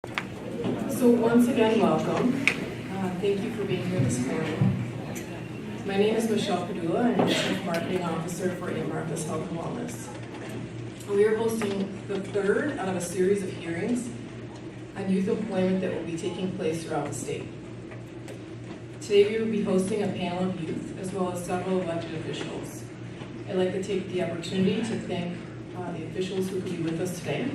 So once again, welcome. Thank you for being here this morning. My name is Michelle Padula, and I'm the Chief Marketing Officer for Aunt Martha's Health and Wellness. We are hosting the third out of a series of hearings on youth employment that will be taking place throughout the state. Today we will be hosting a panel of youth as well as several elected officials. I'd like to take the opportunity to thank the officials who could be with us today.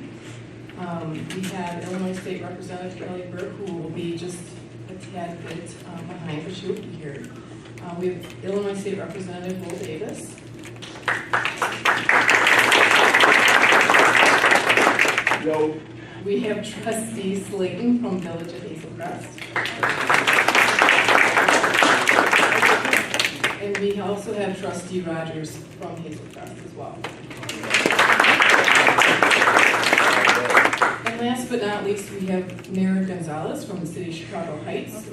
We have Illinois State Representative Kelly Burke, who will be just a tad bit behind, but she will be here. We have Illinois State Representative Will Davis. Yo. We have Trustee Slayton from Village of Hazel Crest. And we also have Trustee Rogers from Hazel Crest as well. And last but not least, we have Mayor Gonzalez from the city of Chicago Heights.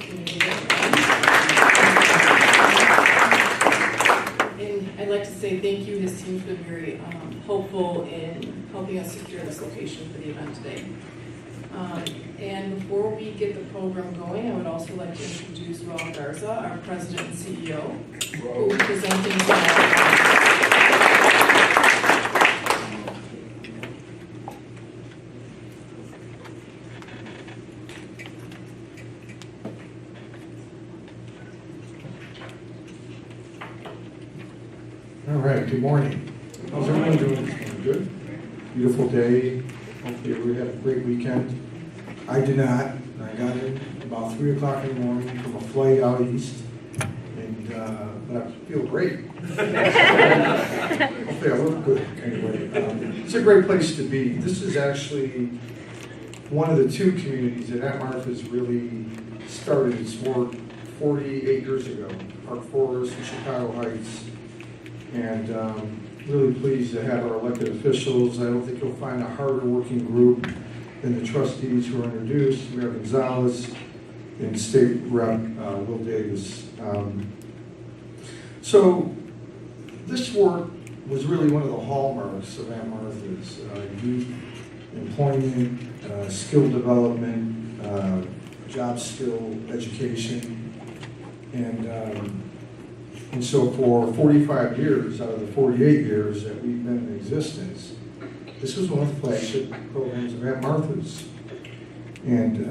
And I'd like to say thank you. His team's been very helpful in helping us secure this location for the event today. And before we get the program going, I would also like to introduce Raul Garza, our President and CEO, who will be presenting tonight. All right, good morning. How's everyone doing this morning? Good? Beautiful day. Hopefully everybody had a great weekend. I did not. I got in about 3 o'clock in the morning from a flight out east, and but I feel great. Hopefully I look good. Anyway, it's a great place to be. This is actually one of the two communities that Aunt Martha's really started its work 48 years ago. Part1 in Chicago Heights. And really pleased to have our elected officials. I don't think you'll find a harder working group than the trustees who are introduced. Mayor Gonzalez and State Rep Will Davis. So this work was really one of the hallmarks of Aunt Martha's. Youth employment, skill development, job skill education, and so for 45 years out of the 48 years that we've been in existence, this was one of the flagship programs of Aunt Martha's. And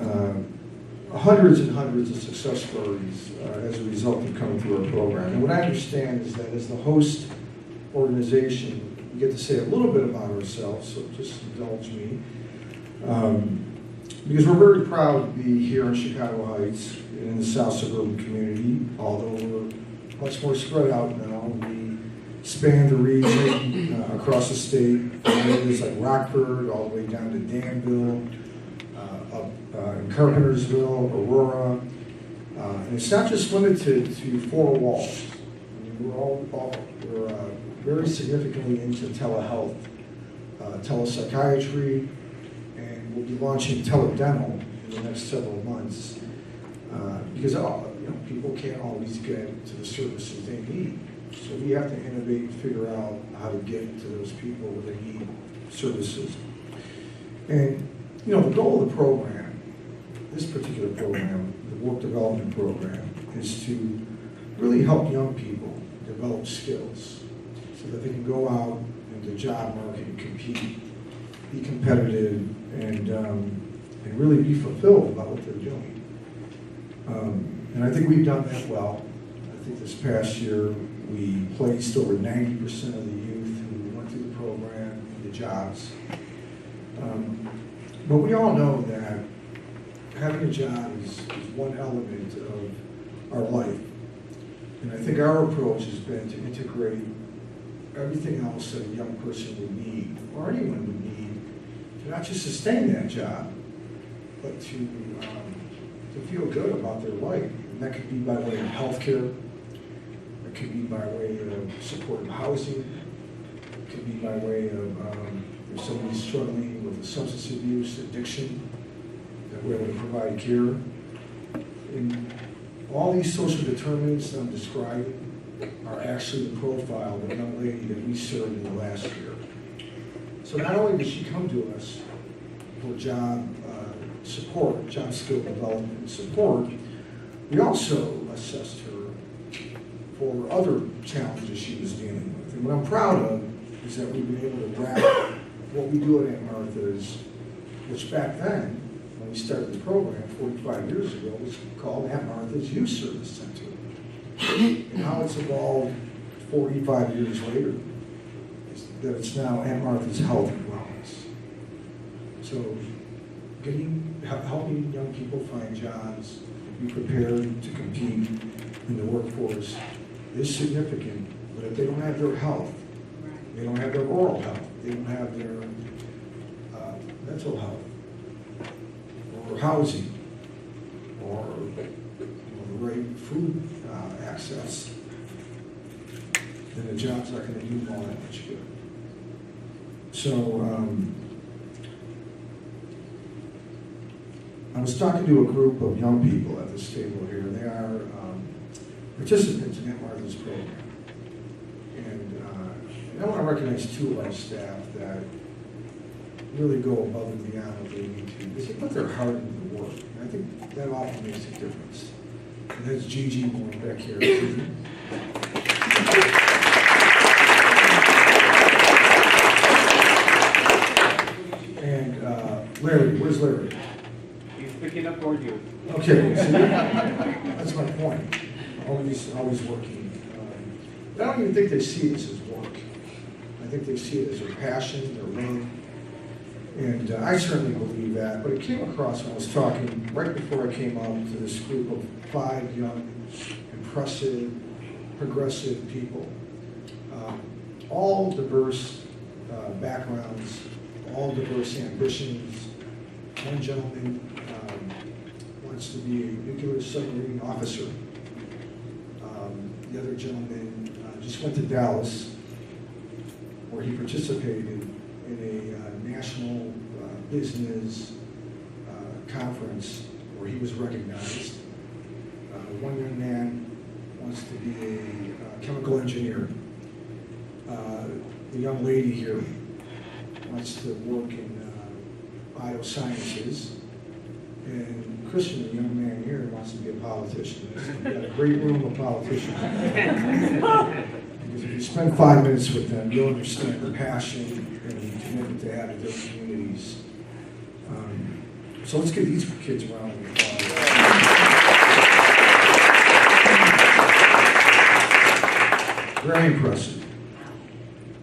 hundreds and hundreds of success stories as a result of coming through our program. And what I understand is that as the host organization, we get to say a little bit about ourselves, so just indulge me. Because we're very proud to be here in Chicago Heights and in the South Suburban community, although we're much more spread out now. We span the region across the state, from areas like Rockford all the way down to Danville, up in Carpentersville, Aurora. And it's not just limited to 4 walls. I mean, we're very significantly into telehealth, telepsychiatry, and we'll be launching teledental in the next several months. Because people can't always get to the services they need. So we have to innovate and figure out how to get to those people where they need services. And, the goal of the program, this particular program, the work development program, is to really help young people develop skills so that they can go out into the job market and compete, be competitive, and really be fulfilled about what they're doing. And I think we've done that well. I think this past year we placed over 90% of the youth who went through the program into jobs. But we all know that having a job is one element of our life. And I think our approach has been to integrate everything else that a young person would need, or anyone would need, to not just sustain that job, but to feel good about their life. And that could be by way of healthcare, it could be by way of supportive housing, it could be by way of if somebody's struggling with a substance abuse addiction, that we're able to provide care. And all these social determinants that I'm describing are actually the profile of a young lady that we served in the last year. So not only did she come to us for job support, job skill development support, we also assessed her for other challenges she was dealing with. And what I'm proud of is that we've been able to wrap what we do at Aunt Martha's, which back then, when we started the program 45 years ago, was called Aunt Martha's Youth Service Center. And how it's evolved 45 years later, is that it's now Aunt Martha's Health and Wellness. So helping young people find jobs, be prepared to compete in the workforce is significant, but if they don't have their health, they don't have their oral health, they don't have their mental health, or housing, or the right food access, then the job's not going to do them all that much good. So I was talking to a group of young people at this table here. They are participants in Aunt Martha's program. And I want to recognize two of our staff that really go above and beyond what they need to. Because they put their heart into the work. And I think that often makes a difference. And that's Gigi going back here. Gigi. And Larry, where's Larry? He's picking up toward you. Okay, see, that's my point. Always working. I don't even think they see this as work. I think they see it as their passion, their lane. And I certainly believe that, but it came across when I was talking right before I came out to this group of 5 young, impressive, progressive people. All diverse backgrounds, all diverse ambitions. One gentleman wants to be a nuclear submarine officer. The other gentleman just went to Dallas, where he participated in a national business conference where he was recognized. One young man wants to be a chemical engineer. The young lady here wants to work in biosciences. And Christian, the young man here, wants to be a politician. We've got a great room of politicians. Because if you spend 5 minutes with them, you'll understand the passion and the commitment they have to their communities. So let's give these kids a round of applause. Very impressive.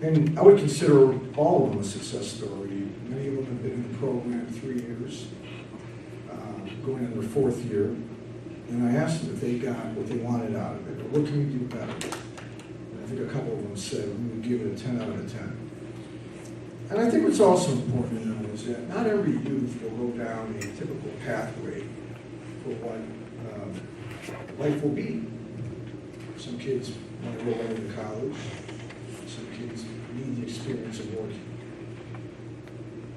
And I would consider all of them a success story. Many of them have been in the program 3 years. Going in their 4th year, and I asked them if they got what they wanted out of it, or what can we do better? And I think a couple of them said, we would give it a 10 out of 10. And I think what's also important to know is that not every youth will go down a typical pathway for what life will be. Some kids want to go right into college. Some kids need the experience of working.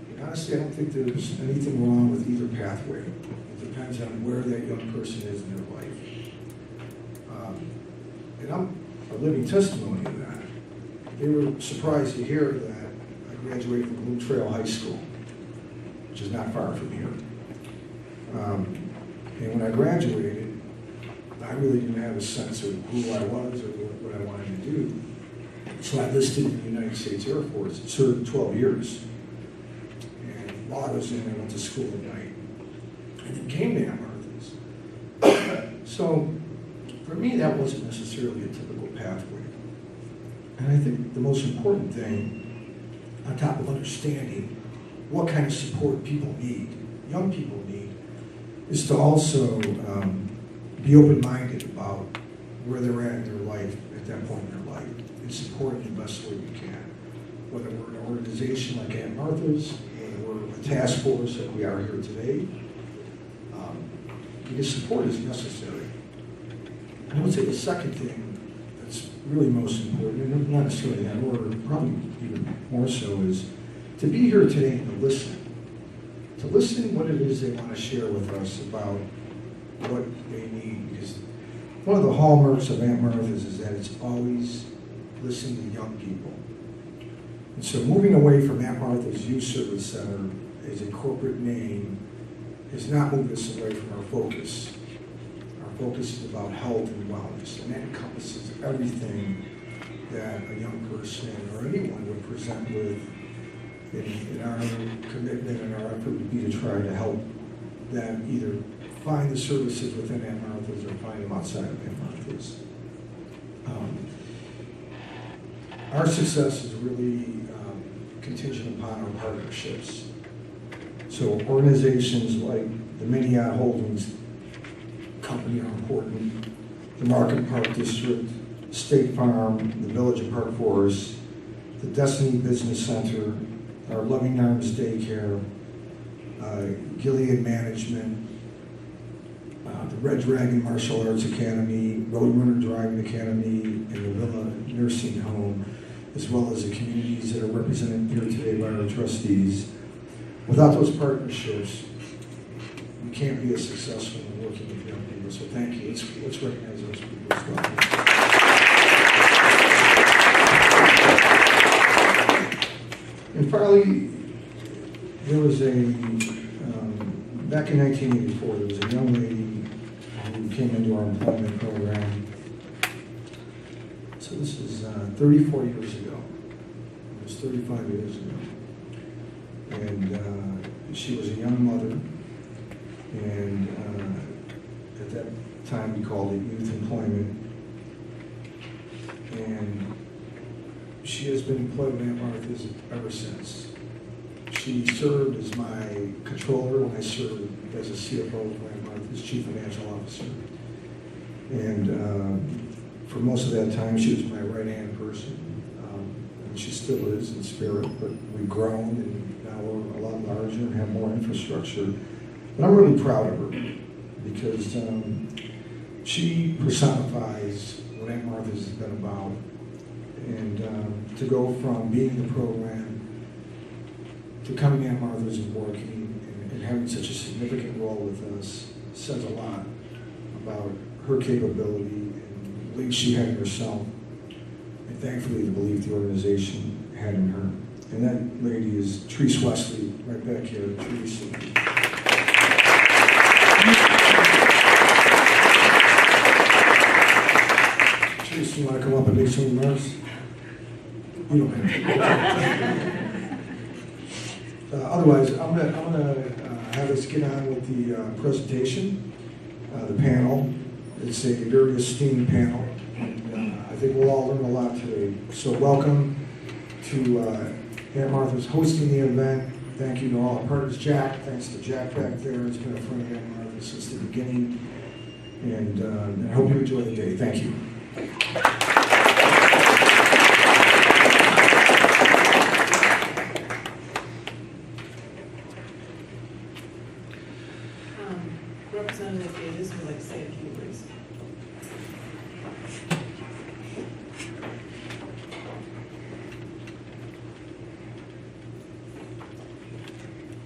And honestly, I don't think there's anything wrong with either pathway. Depends on where that young person is in their life. And I'm a living testimony of that. They were surprised to hear that I graduated from Blue Trail High School, which is not far from here. And when I graduated, I really didn't have a sense of who I was or what I wanted to do. So I enlisted in the United States Air Force. It served 12 years. And while I was in, I went to school at night. And it came to Aunt Martha's. So for me, that wasn't necessarily a typical pathway. And I think the most important thing, on top of understanding what kind of support people need, young people need, is to also be open-minded about where they're at in their life at that point in their life and support in the best way we can. Whether we're an organization like Aunt Martha's, whether we're a task force like we are here today, because support is necessary. And I would say the second thing that's really most important, and not necessarily in that order, probably even more so, is to be here today and to listen. To listen what it is they want to share with us about what they need. Because one of the hallmarks of Aunt Martha's is that it's always listening to young people. And so moving away from Aunt Martha's Youth Service Center as a corporate name has not moved us away from our focus. Our focus is about health and wellness, and that encompasses everything that a young person or anyone would present with. In our commitment and our effort would be to try to help them either find the services within Aunt Martha's or find them outside of Aunt Martha's. Our success is really contingent upon our partnerships. So organizations like the Minnehaha Holdings Company are important, the Market Park District, State Farm, the Village of Park Forest, the Destiny Business Center, our Loving Arms Daycare, Gilead Management, the Red Dragon Martial Arts Academy, Roadrunner Driving Academy, and the Villa Nursing Home, as well as the communities that are represented here today by our trustees. Without those partnerships, we can't be as successful in working with young people. So thank you. Let's recognize those people as well. And finally, there was back in 1984, there was a young lady who came into our employment program. So this is 34 years ago. It was 35 years ago. And she was a young mother. And at that time, we called it youth employment. And she has been employed with Aunt Martha's ever since. She served as my controller when I served as a CFO for Aunt Martha's, Chief Financial Officer. And for most of that time, she was my right-hand person. And she still is in spirit, but we've grown and now we're a lot larger and have more infrastructure. But I'm really proud of her because she personifies what Aunt Martha's has been about. And to go from being in the program to coming to Aunt Martha's and working and having such a significant role with us says a lot about her capability and the belief she had in herself, and thankfully the belief the organization had in her. And that lady is Therese Wesley, right back here. Therese. Therese, you want to come up and make some remarks? You don't have to. Otherwise, I'm gonna have us get on with the presentation, the panel. It's a very esteemed panel, and I think we'll all learn a lot today. So welcome to Aunt Martha's hosting the event. Thank you to all our partners. Jack, thanks to Jack back there. It's been a friend of Aunt Martha since the beginning, and I hope you enjoy the day. Thank you. Representative Davis would like to say a few words.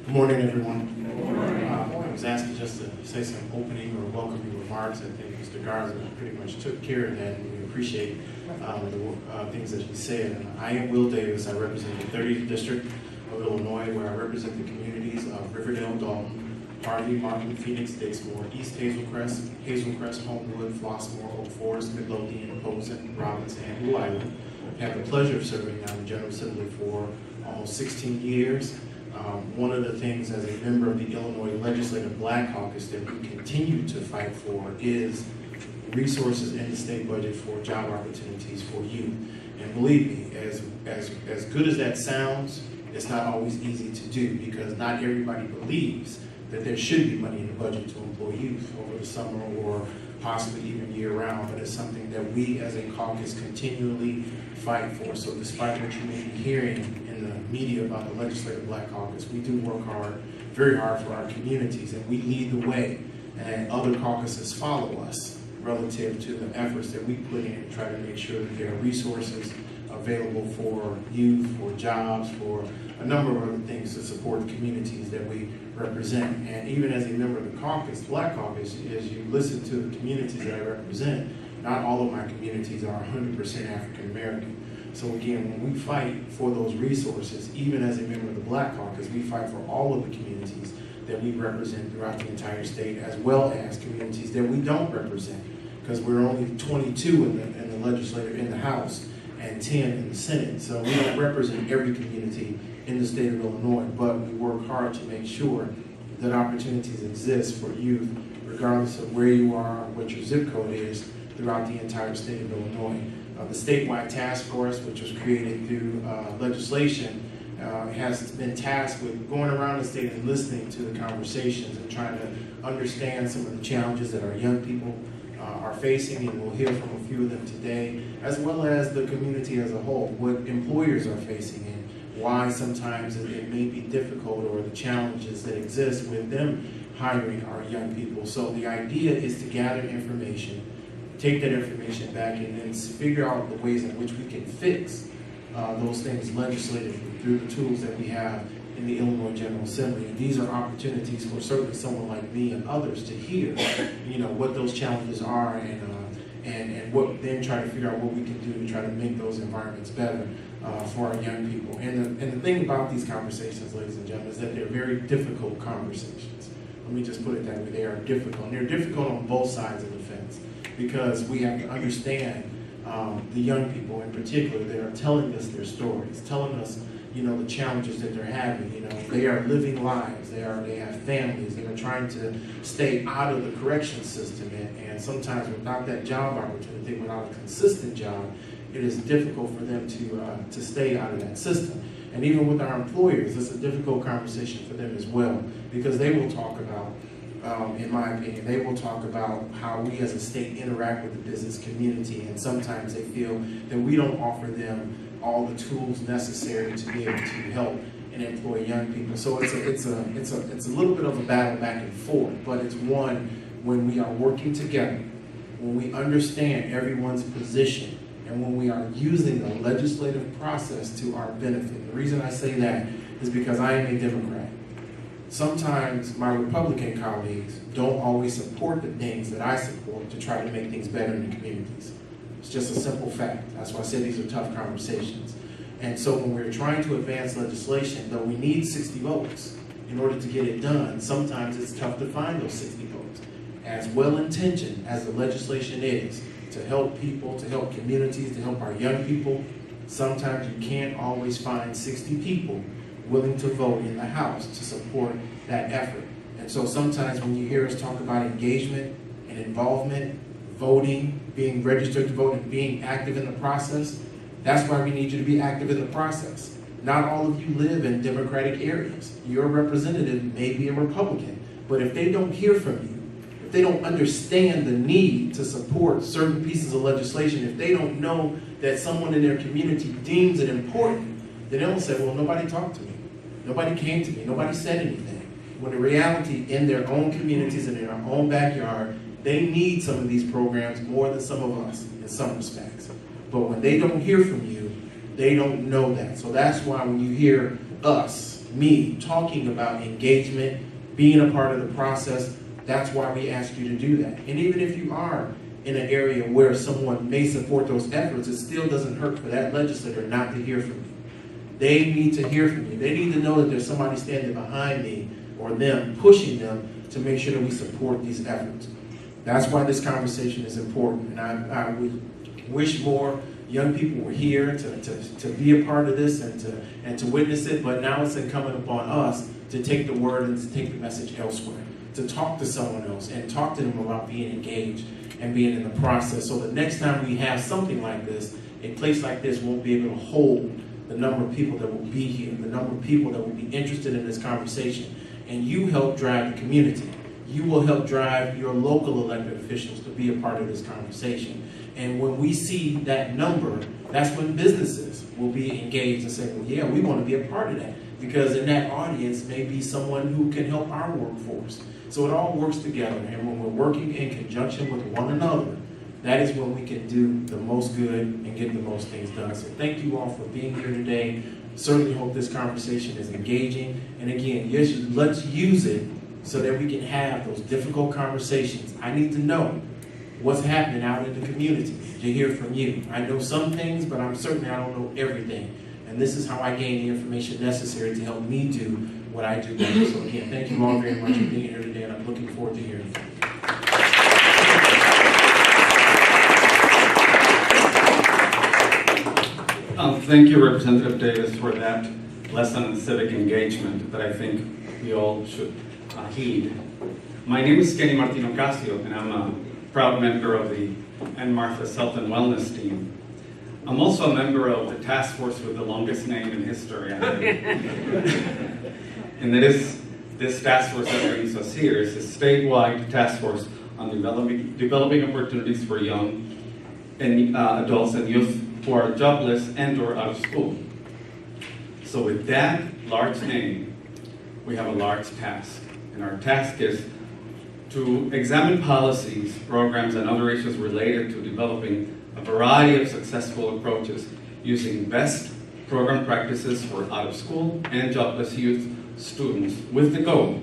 Good morning, everyone. I was asked just to say some opening or welcoming remarks. I think Mr. Garza pretty much took care of that, and we appreciate the things that he said. I am Will Davis. I represent the 30th District of Illinois, where I represent the communities of Riverdale, Dalton, Harvey, Martin, Phoenix, Dixmoor, East Hazelcrest, Homewood, Flossmoor, Oak Forest, Midlothian, Posen, Robinson, and Blue Island. I've had the pleasure of serving on the General Assembly for almost 16 years. One of the things as a member of the Illinois Legislative Black Caucus that we continue to fight for is resources in the state budget for job opportunities for youth. And believe me, as good as that sounds, it's not always easy to do because not everybody believes that there should be money in the budget to employ youth over the summer or possibly even year-round, but it's something that we as a caucus continually fight for. So despite what you may be hearing in the media about the Legislative Black Caucus, we do work hard, very hard for our communities, and we lead the way, and other caucuses follow us relative to the efforts that we put in to try to make sure that there are resources available for youth, for jobs, for a number of other things to support the communities that we represent. And even as a member of the caucus, Black Caucus, as you listen to the communities that I represent, not all of my communities are 100% African American. So again, when we fight for those resources, even as a member of the Black Caucus, we fight for all of the communities that we represent throughout the entire state, as well as communities that we don't represent, because we're only 22 in the legislature, in the House, and 10 in the Senate. So we don't represent every community in the state of Illinois, but we work hard to make sure that opportunities exist for youth, regardless of where you are, what your zip code is, throughout the entire state of Illinois. The statewide task force, which was created through legislation, has been tasked with going around the state and listening to the conversations and trying to understand some of the challenges that our young people are facing, and we'll hear from a few of them today, as well as the community as a whole, what employers are facing and why sometimes it may be difficult, or the challenges that exist with them hiring our young people. So the idea is to gather information, take that information back, and then figure out the ways in which we can fix those things legislatively through the tools that we have in the Illinois General Assembly. And these are opportunities for certainly someone like me and others to hear, what those challenges are, and what then try to figure out what we can do to try to make those environments better for our young people. And the thing about these conversations, ladies and gentlemen, is that they're very difficult conversations. Let me just put it that way. They are difficult. And they're difficult on both sides of the fence, because we have to understand the young people in particular that are telling us their stories, telling us, the challenges that they're having. They are living lives. They have families. They are trying to stay out of the correction system, and sometimes without that job opportunity, without a consistent job, it is difficult for them to stay out of that system. And even with our employers, it's a difficult conversation for them as well, because they will talk about, in my opinion, they will talk about how we as a state interact with the business community, and sometimes they feel that we don't offer them all the tools necessary to be able to help and employ young people. So it's a little bit of a battle back and forth, but it's one when we are working together, when we understand everyone's position, and when we are using the legislative process to our benefit. The reason I say that is because I am a Democrat. Sometimes my Republican colleagues don't always support the things that I support to try to make things better in the communities. It's just a simple fact. That's why I said these are tough conversations. And so when we're trying to advance legislation, though we need 60 votes in order to get it done, sometimes it's tough to find those 60 votes. As well-intentioned as the legislation is to help people, to help communities, to help our young people, sometimes you can't always find 60 people willing to vote in the House to support that effort. And so sometimes when you hear us talk about engagement and involvement, voting, being registered to vote, and being active in the process, that's why we need you to be active in the process. Not all of you live in Democratic areas. Your representative may be a Republican, but if they don't hear from you, if they don't understand the need to support certain pieces of legislation, if they don't know that someone in their community deems it important, then they'll say, well, nobody talked to me. Nobody came to me. Nobody said anything. When in reality, in their own communities and in our own backyard, they need some of these programs more than some of us in some respects. But when they don't hear from you, they don't know that. So that's why when you hear us, me, talking about engagement, being a part of the process, that's why we ask you to do that. And even if you are in an area where someone may support those efforts, it still doesn't hurt for that legislator not to hear from you. They need to hear from you. They need to know that there's somebody standing behind me or them, pushing them to make sure that we support these efforts. That's why this conversation is important. And I would wish more young people were here to be a part of this and to witness it, but now it's incumbent upon us to take the word and to take the message elsewhere, to talk to someone else and talk to them about being engaged and being in the process. So the next time we have something like this, a place like this won't be able to hold the number of people that will be here, the number of people that will be interested in this conversation. And you help drive the community. You will help drive your local elected officials to be a part of this conversation. And when we see that number, that's when businesses will be engaged and say, well, yeah, we want to be a part of that. Because in that audience may be someone who can help our workforce. So it all works together. And when we're working in conjunction with one another, that is when we can do the most good and get the most things done. So thank you all for being here today. Certainly hope this conversation is engaging. And again, yes, let's use it so that we can have those difficult conversations. I need to know what's happening out in the community to hear from you. I know some things, but I don't know everything. And this is how I gain the information necessary to help me do what I do better. So again, thank you all very much for being here today, and I'm looking forward to hearing from you. Thank you, Representative Davis, for that lesson in civic engagement that I think we all should heed. My name is Kenny Martino Casio, and I'm a proud member of the N. Martha's Health and Wellness team. I'm also a member of the task force with the longest name in history. And that is this task force that brings us here. It's a statewide task force on developing opportunities for young and adults and youth who are jobless and or out of school. So with that large name, we have a large task. And our task is to examine policies, programs, and other issues related to developing a variety of successful approaches using best program practices for out of school and jobless youth students with the goal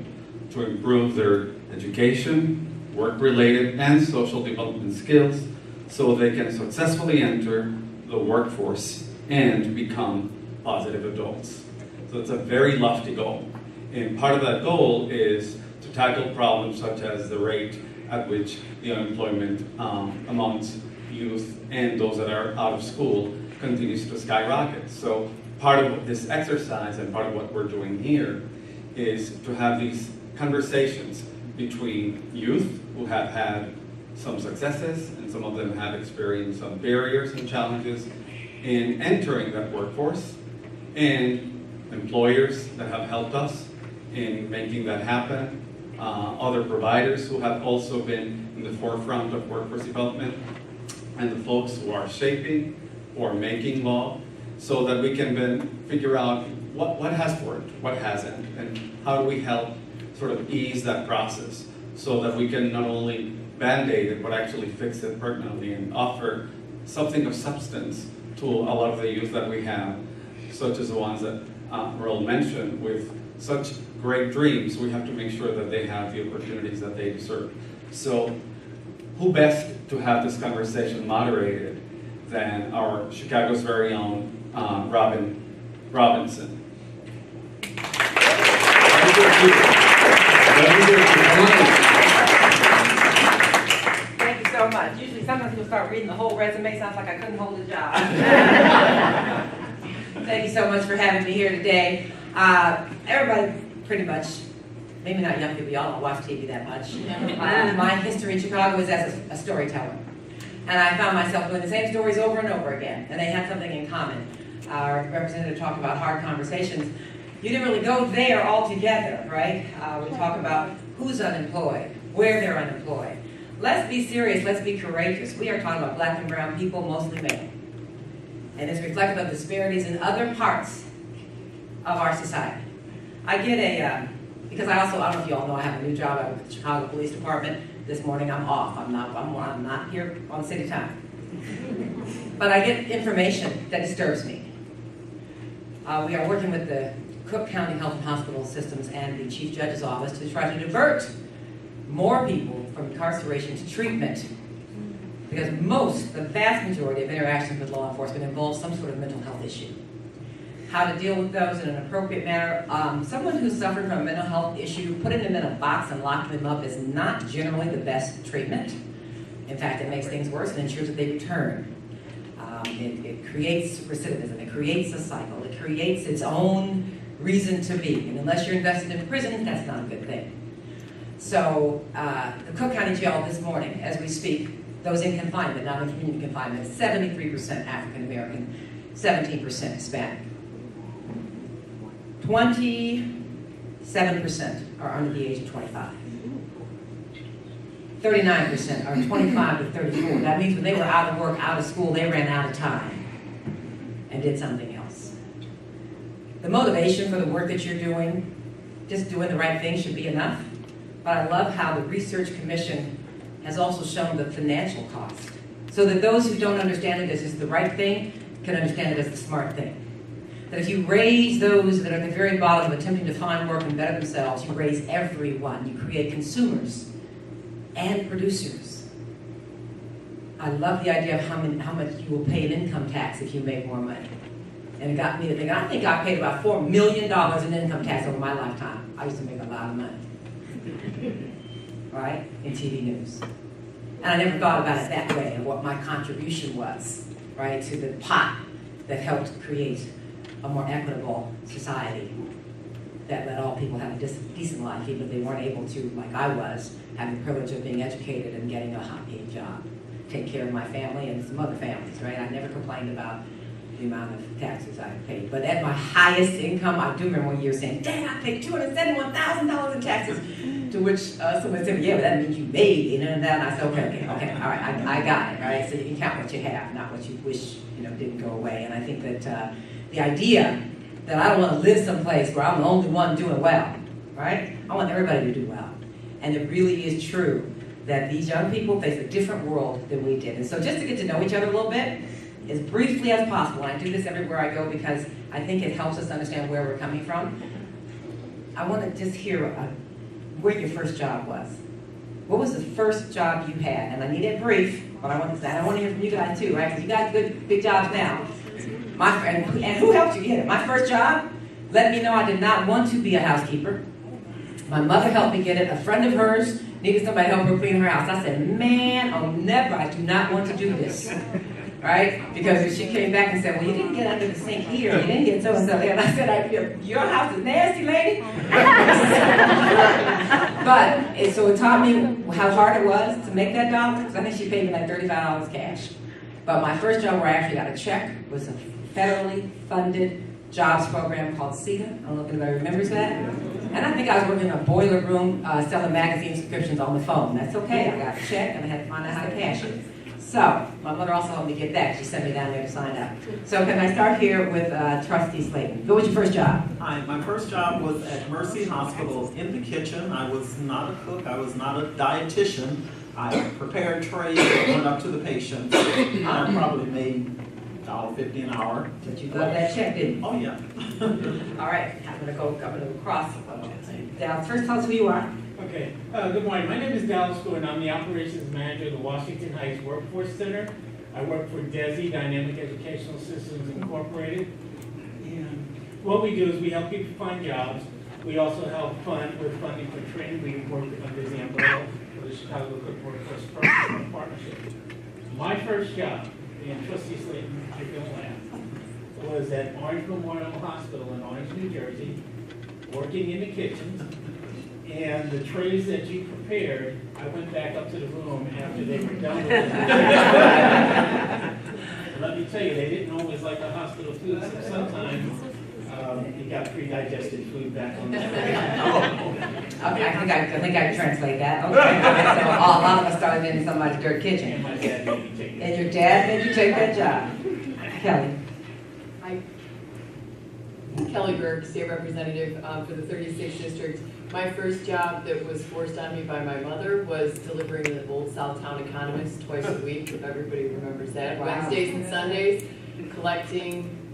to improve their education, work-related, and social development skills so they can successfully enter the workforce and become positive adults. So it's a very lofty goal. And part of that goal is to tackle problems such as the rate at which the unemployment amongst youth and those that are out of school continues to skyrocket. So part of this exercise and part of what we're doing here is to have these conversations between youth who have had some successes, and some of them have experienced some barriers and challenges in entering that workforce, and employers that have helped us in making that happen, other providers who have also been in the forefront of workforce development, and the folks who are shaping or making law, so that we can then figure out what has worked, what hasn't, and how do we help sort of ease that process so that we can not only band-aid it, but actually fix it permanently and offer something of substance to a lot of the youth that we have, such as the ones that Merle mentioned, with such great dreams. We have to make sure that they have the opportunities that they deserve. So who best to have this conversation moderated than our Chicago's very own Robinson. Thank you so much. Usually sometimes people start reading the whole resume, sounds like I couldn't hold a job. Thank you so much for having me here today. Everybody pretty much, maybe not young people, y'all don't watch TV that much. My history in Chicago is as a storyteller. And I found myself doing the same stories over and over again, and they had something in common. Our representative talked about hard conversations. You didn't really go there all together, right? We talk about who's unemployed, where they're unemployed. Let's be serious, let's be courageous. We are talking about black and brown people, mostly male. And it's reflective of disparities in other parts of our society. I get because I don't know if you all know, I have a new job at the Chicago Police Department. This morning I'm off, I'm not here on city time. But I get information that disturbs me. We are working with the Cook County Health and Hospital Systems and the Chief Judge's Office to try to divert more people from incarceration to treatment. Because the vast majority of interactions with law enforcement involve some sort of mental health issue. How to deal with those in an appropriate manner. Someone who's suffered from a mental health issue, putting them in a box and locking them up is not generally the best treatment. In fact, it makes things worse and ensures that they return. It creates recidivism, it creates a cycle, it creates its own reason to be. And unless you're invested in prison, that's not a good thing. So the Cook County Jail this morning, as we speak, those in confinement, not in community confinement, 73% African American, 17% Hispanic. 27% are under the age of 25. 39% are 25 to 34. That means when they were out of work, out of school, they ran out of time and did something else. The motivation for the work that you're doing, just doing the right thing, should be enough. But I love how the Research Commission has also shown the financial cost, so that those who don't understand it as the right thing can understand it as the smart thing. That if you raise those that are at the very bottom attempting to find work and better themselves, you raise everyone. You create consumers and producers. I love the idea of how much you will pay in income tax if you make more money. And it got me to think, I think I paid about $4 million in income tax over my lifetime. I used to make a lot of money, right, in TV news. And I never thought about it that way and what my contribution was, right, to the pot that helped create a more equitable society that let all people have a decent life, even if they weren't able to, like I was, have the privilege of being educated and getting a high-paid job, take care of my family and some other families, right? I never complained about the amount of taxes I paid. But at my highest income, I do remember one year saying, dang, I paid $271,000 in taxes. To which someone said, yeah, but that means you made it. And then I said, okay, all right, I got it, right? So you can count what you have, not what you wish, didn't go away. And I think that the idea that I don't want to live someplace where I'm the only one doing well, right? I want everybody to do well. And it really is true that these young people face a different world than we did. And so just to get to know each other a little bit, as briefly as possible, and I do this everywhere I go because I think it helps us understand where we're coming from. I want to just hear where your first job was. What was the first job you had? And I need it brief, but I want to hear from you guys too, right? Because you got good, big jobs now. My friend, and who helped you get it? My first job, let me know I did not want to be a housekeeper. My mother helped me get it. A friend of hers needed somebody to help her clean her house. I said, man, I do not want to do this. Right? Because she came back and said, well, you didn't get under the sink here, you didn't get so-and-so there. And I said, your house is nasty, lady. But, so it taught me how hard it was to make that dollar, because I think she paid me like $35 cash. But my first job where I actually got a check was a federally funded jobs program called CETA. I don't know if anybody remembers that. And I think I was working in a boiler room selling magazine subscriptions on the phone. That's okay, I got a check and I had to find out how to cash it. So, my mother also helped me get that. She sent me down there to sign up. So can I start here with Trustee Slayton? What was your first job? Hi, my first job was at Mercy Hospital in the kitchen. I was not a cook, I was not a dietitian. I prepared trays that went up to the patients. I probably made $1.50 an hour. But you got that check, didn't you? Oh, yeah. All right, I'm gonna go across. Down. First, tell us who you are. Okay, good morning. My name is Dallas Stewart, and I'm the operations manager of the Washington Heights Workforce Center. I work for DESI, Dynamic Educational Systems Incorporated. And what we do is we help people find jobs. We also help with funding for training. We work under the umbrella of the Chicago Cook Workforce Partnership. My first job, and Trustee Slayton, you're going to laugh, was at Orange Memorial Hospital in Orange, New Jersey, working in the kitchen. And the trays that you prepared, I went back up to the room after they were done with it. Let me tell you, they didn't always like the hospital food, so sometimes you got pre-digested food back on the Okay, I think I can translate that. Okay, so a lot of us started in somebody's dirt kitchen. And my dad made me take it. And your dad made you take that job. Kelly. Hi. Kelly Berg, State Representative for the 36th District. My first job that was forced on me by my mother was delivering the Old Southtown Economist twice a week, if everybody remembers that. Wow. Wednesdays and Sundays,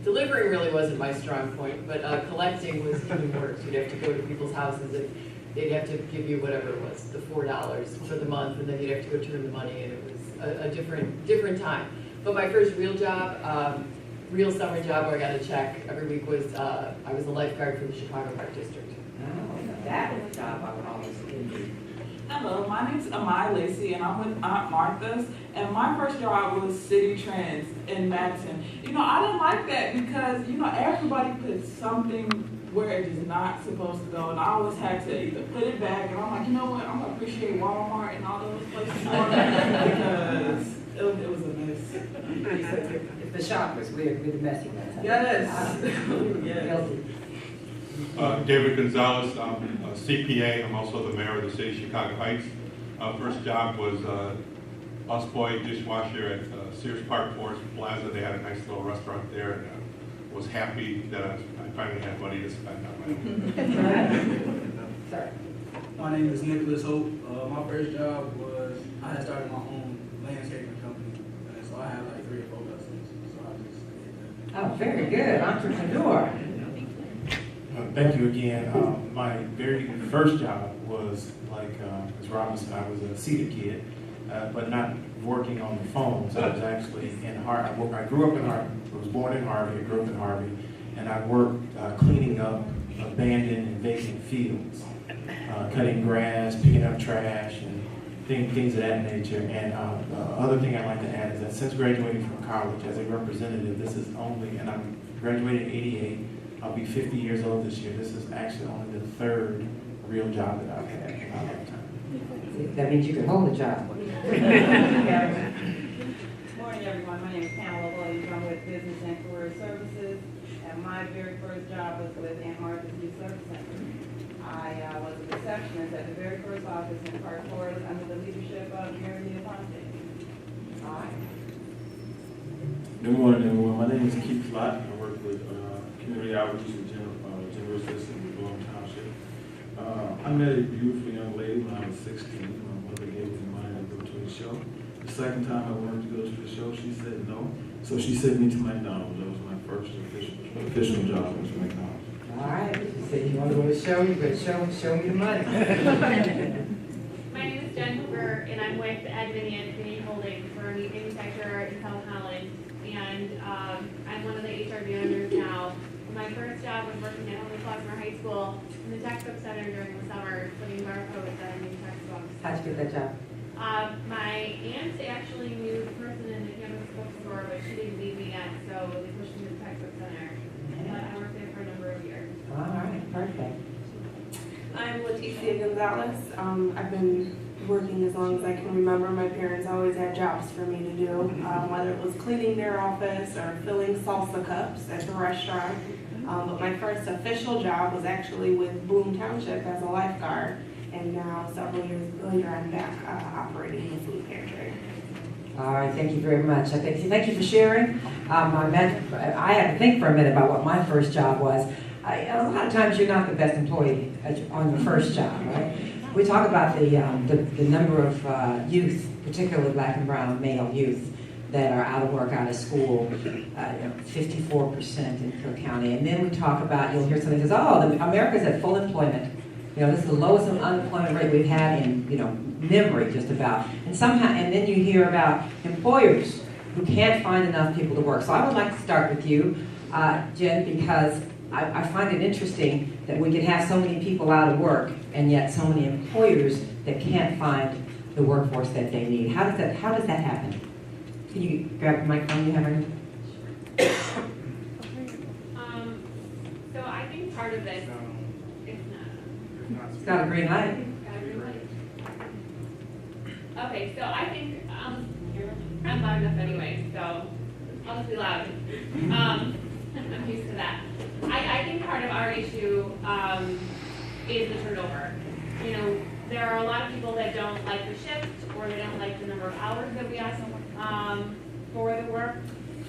delivering really wasn't my strong point, but collecting was even worse. You'd have to go to people's houses and they'd have to give you whatever it was, the $4 for the month, and then you'd have to go turn the money, and it was a different time. But my first real job, real summer job where I got a check every week was, I was a lifeguard for the Chicago Park District. Oh, that was a job I would always envy. Hello, my name's Amai Lacey, and I'm with Aunt Martha's. And my first job was City Trends in Madison. I didn't like that because, everybody puts something where it is not supposed to go. And I always had to either put it back, and I'm like, you know what, I'm going to appreciate Walmart and all those places more because it was a mess. If the shop was weird, we're the messy ones. Yes. Guilty. David Gonzalez, I'm a CPA. I'm also the mayor of the city of Chicago Heights. First job was busboy dishwasher at Sears Park Forest Plaza. They had a nice little restaurant there, and was happy that I finally had money to spend on my own. Sorry. My name is Nicholas Hope. My first job was, I had started my own landscaping company, and so I had like 3 or 4 lessons, so I just did that. Oh, very good. Entrepreneur. Thank you again. My very first job was like Ms. Robinson. I was a CETA kid, but not working on the phones. I was actually in Harvey. I grew up in Harvey. I was born in Harvey. I grew up in Harvey, and I worked cleaning up abandoned and vacant fields, cutting grass, picking up trash, and things of that nature. And the other thing I'd like to add is that since graduating from college as a representative, this is only, and I'm graduated in '88, I'll be 50 years old this year. This is actually only the third real job that I've had in my lifetime. That means you can hold a job. Good morning, everyone. My name is Pamela Williams. I'm with Business and Career Services, and my very first job was with Aunt Martha's Youth Service Center. I was a receptionist at the very first office in Part1 under the leadership of Mary Ponte. All right. Good morning, everyone. My name is Keith Lott. I work with community outreach and general assistant in Bloom Township. I met a beautiful young lady when I was 16. My mother gave me money to go to the show. The second time I wanted to go to the show, she said no. So she sent me to McDonald's. That was my first official job was McDonald's. All right. You said you want to go to the show, you better show me the money. My name is Jen Hoover, and I'm with Edmund and Holdings. We're a meat manufacturer in South Holland, and I'm one of the HR managers now. My first job was working at High School in the textbook center during the summer, putting barcodes on new textbooks. How'd you get that job? My aunt actually knew the person in the campus bookstore, but she didn't leave me yet, so they pushed me to the textbook center. But I worked there for a number of years. All right, perfect. I'm Leticia Gonzalez. I've been working as long as I can remember. My parents always had jobs for me to do, whether it was cleaning their office or filling salsa cups at the restaurant. But my first official job was actually with Bloom Township as a lifeguard, and now several years later I'm back operating the food pantry. All right, thank you very much. Thank you for sharing. I had to think for a minute about what my first job was. A lot of times you're not the best employee on your first job, right? We talk about the number of youth, particularly black and brown male youth, that are out of work, out of school, 54% in Cook County. And then we talk about, you'll hear somebody says, oh, America's at full employment. This is the lowest unemployment rate we've had in, memory just about. And then you hear about employers who can't find enough people to work. So I would like to start with you, Jen, because I find it interesting that we can have so many people out of work and yet so many employers that can't find the workforce that they need. How does that happen? Can you grab the microphone you have right here? So I think part of this, It's got a green light. Okay, so I think, I'm loud enough anyway, so I'll just be loud. I'm used to that. I think part of our issue is the turnover. There are a lot of people that don't like the shift, or they don't like the number of hours that we ask for the work.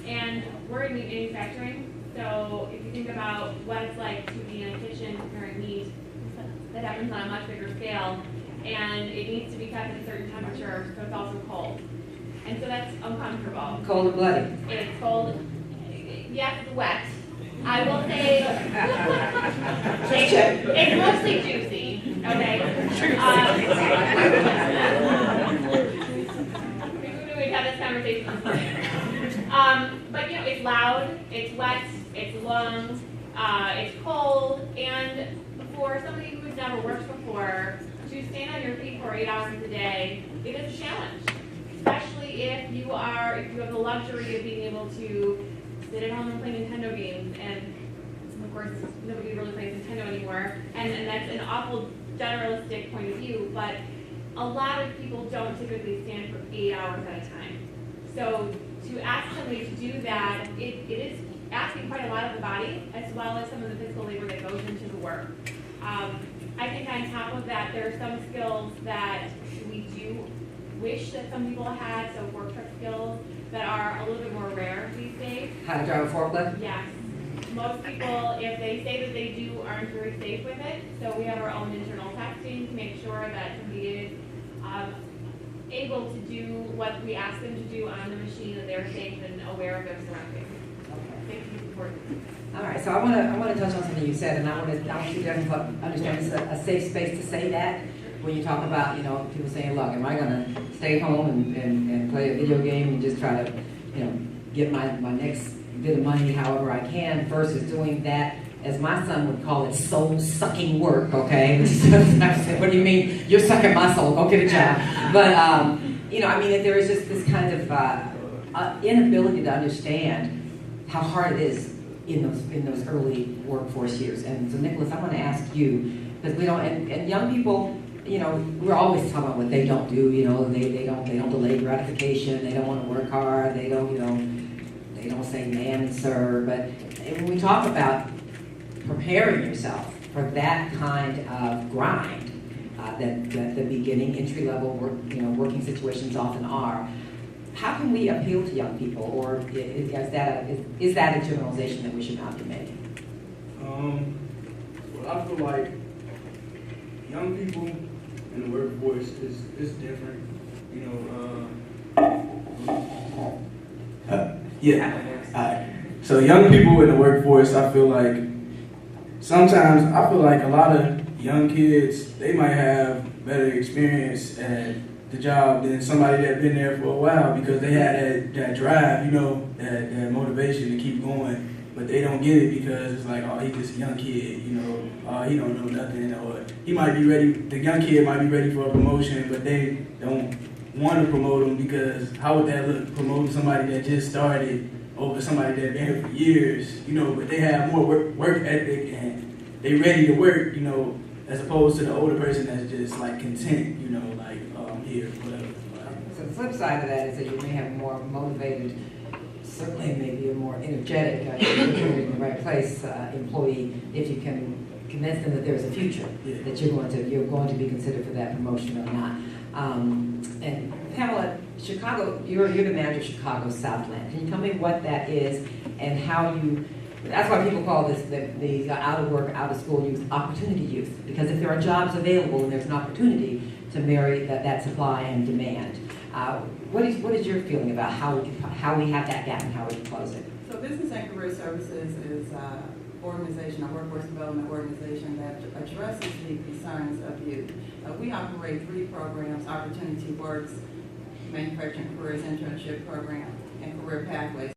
And we're in meat manufacturing, so if you think about what it's like to be in a kitchen preparing meat, that happens on a much bigger scale, and it needs to be kept at a certain temperature, so it's also cold. And so that's uncomfortable. Cold or bloody? It's cold. Yes, it's wet. I will say it's mostly juicy, okay? We've had this conversation this morning. But it's loud, it's wet, it's long, it's cold, and for somebody who's never worked before, to stand on your feet for 8 hours a day, it is a challenge. Especially if you have the luxury of being able to sit at home and play Nintendo games, and of course nobody really plays Nintendo anymore, and that's an awful generalistic point of view, but a lot of people don't typically stand for 8 hours at a time. So to ask somebody to do that, it is asking quite a lot of the body, as well as some of the physical labor that goes into the work. I think on top of that, there are some skills that we do wish that some people had, so work truck skills that are a little bit more rare these days. How to drive a forklift? Yes. Most people, if they say that they do, aren't very safe with it. So we have our own internal testing to make sure that somebody is able to do what we ask them to do on the machine, that they're safe and aware of their surroundings. Safety is important. All right, so I want to touch on something you said, and I want you to understand it's a safe space to say that. when you talk about, people saying, look, am I gonna stay home and play a video game and just try to, get my next bit of money however I can versus doing that, as my son would call it, soul-sucking work, okay? What do you mean? You're sucking my soul, go get a job. But, there is just this kind of inability to understand how hard it is in those early workforce years. And so, Nicholas, I want to ask you, because we don't, and young people, we're always talking about what they don't do. They don't delay gratification. They don't want to work hard. They don't, they don't say ma'am and sir. But when we talk about preparing yourself for that kind of grind, that the beginning entry-level working situations often are, how can we appeal to young people, or is that a generalization that we should not be making? Well, I feel like young people in the workforce is different. So young people in the workforce, I feel like a lot of young kids, they might have better experience at the job than somebody that's been there for a while, because they had that drive, that motivation to keep going. But they don't get it because it's like, oh, he's just a young kid, he don't know nothing, or he might be ready, the young kid might be ready for a promotion, but they don't want to promote him, because how would that look, promoting somebody that just started over somebody that's been here for years, but they have more work ethic and they ready to work, as opposed to the older person that's just like content, here, whatever. So the flip side of that is that you may have more motivated, certainly maybe a more energetic, in the right place employee, if you can convince them that there's a future, that you're going to be considered for that promotion or not. And Pamela, Chicago, you're the manager of Chicago Southland. Can you tell me what that is and how you? That's why people call this the out of work, out of school youth, opportunity youth. Because if there are jobs available and there's an opportunity to marry that supply and demand, what is your feeling about how we have that gap and how we can close it? So Business and Career Services is an organization, a workforce development organization that addresses the concerns of youth. We operate 3 programs: Opportunity Works, Manufacturing Careers Internship Program, and Career Pathways.